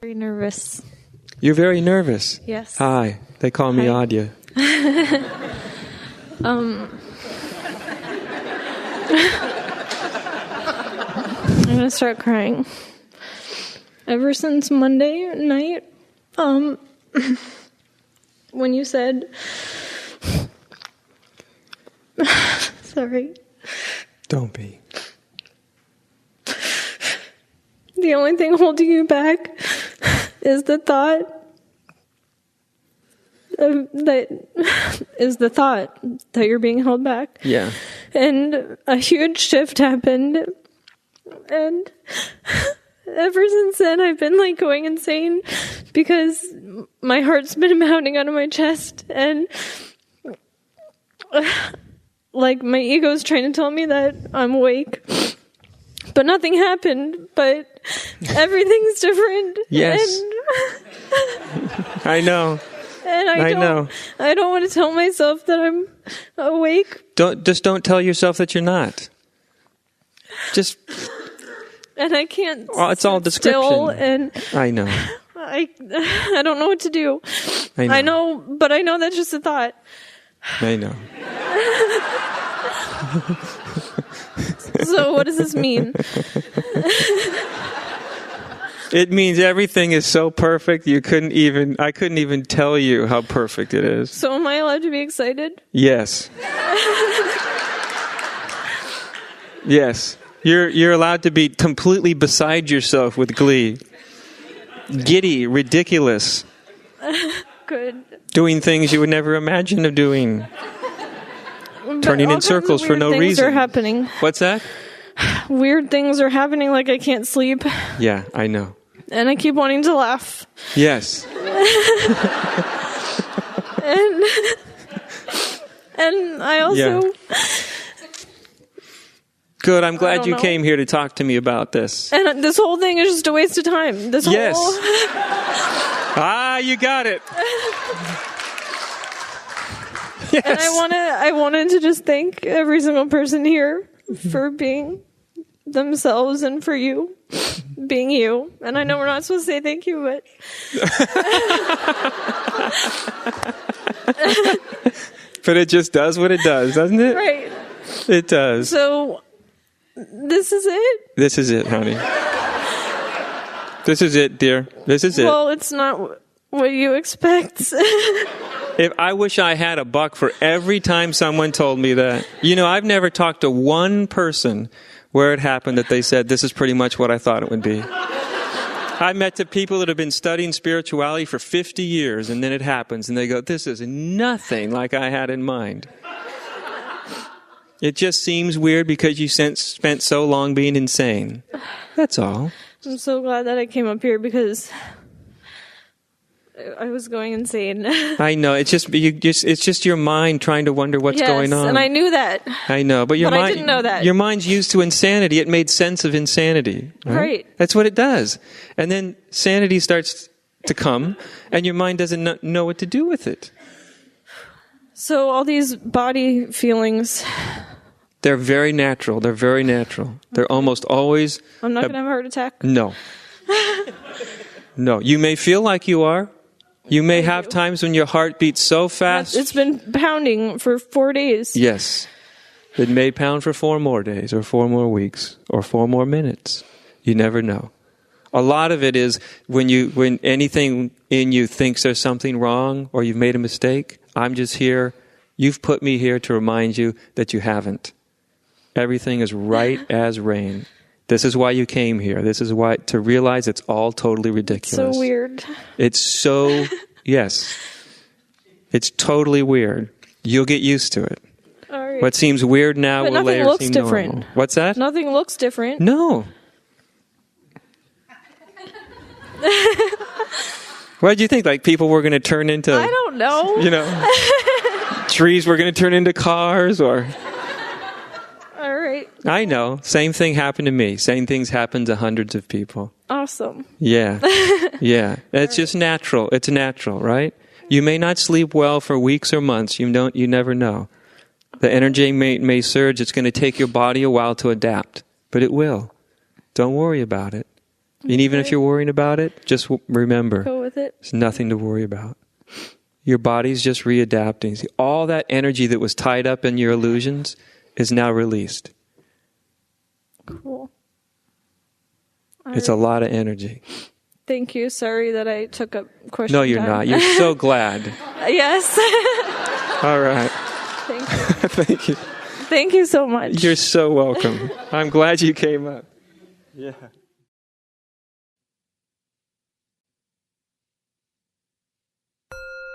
Very nervous. You're very nervous? Yes. Hi. They call me Adya. I'm going to start crying. Ever since Monday night, when you said... Sorry. Don't be. The only thing holding you back is the thought that you're being held back. Yeah. And a huge shift happened. And ever since then, I've been like going insane because my heart's been pounding out of my chest. And like my ego's trying to tell me that I'm awake. But nothing happened, but everything's different. Yes. I know. And I don't want to tell myself that I'm awake. Don't tell yourself that you're not. Just. And I can't. Oh, it's all description. Still, and I know. I don't know what to do. I know, but I know that's just a thought. I know. So what does this mean? It means everything is so perfect I couldn't even tell you how perfect it is. So am I allowed to be excited? Yes. Yes. You're allowed to be completely beside yourself with glee. Giddy, ridiculous. Good. Doing things you would never imagine of doing. Turning in circles for no reason. Things are happening. What's that? Weird things are happening, like I can't sleep. Yeah, I know. And I keep wanting to laugh. Yes. and I also... Yeah. Good, I'm glad you came here to talk to me about this. And this whole thing is just a waste of time. Yes. You got it. Yes. And I wanted to just thank every single person here for being themselves and for you being you. And I know we're not supposed to say thank you, but... But it just does what it does, doesn't it? Right. It does. So, this is it? This is it, honey. This is it, dear. This is it. Well, it's not what you expect. I wish I had $1 for every time someone told me that. You know, I've never talked to one person where it happened that they said, this is pretty much what I thought it would be. I met the people that have been studying spirituality for 50 years, and then it happens, and they go, this is nothing like I had in mind. It just seems weird because you spent so long being insane. That's all. I'm so glad that I came up here because... I was going insane. I know. It's just your mind trying to wonder what's going on. Yes, and I knew that. I know, but I didn't know that. Your mind's used to insanity. It made sense of insanity. Right? That's what it does. And then sanity starts to come, and your mind doesn't know what to do with it. So all these body feelings... They're very natural. They're almost always... I'm not going to have a heart attack? No. No. You may feel like you are. You may have times when your heart beats so fast. It's been pounding for 4 days. Yes. It may pound for 4 more days or 4 more weeks or 4 more minutes. You never know. A lot of it is when anything in you thinks there's something wrong or you've made a mistake, I'm just here. You've put me here to remind you that you haven't. Everything is right as rain. This is why you came here. This is why, to realize it's all totally ridiculous. So weird. It's so, yes. It's totally weird. You'll get used to it. All right. What seems weird now will later seem different. normal. What's that? Nothing looks different. No. What did you think? Like people were going to turn into... I don't know. You know, trees were going to turn into cars or... All right. I know. Same thing happened to me. Same things happen to hundreds of people. Awesome. Yeah. Yeah. It's just natural. It's natural, right? You may not sleep well for weeks or months. You never know. The energy may surge. It's going to take your body a while to adapt, but it will. Don't worry about it. And even if you're worrying about it, just remember, Go with it. there's nothing to worry about. Your body's just readapting. See, all that energy that was tied up in your illusions is now released. Cool. It's a lot of energy. Thank you. Sorry that I took up question No, you're time. not. You're so glad. Yes. All right. Thank you. Thank you. Thank you so much. You're so welcome. I'm glad you came up. Yeah.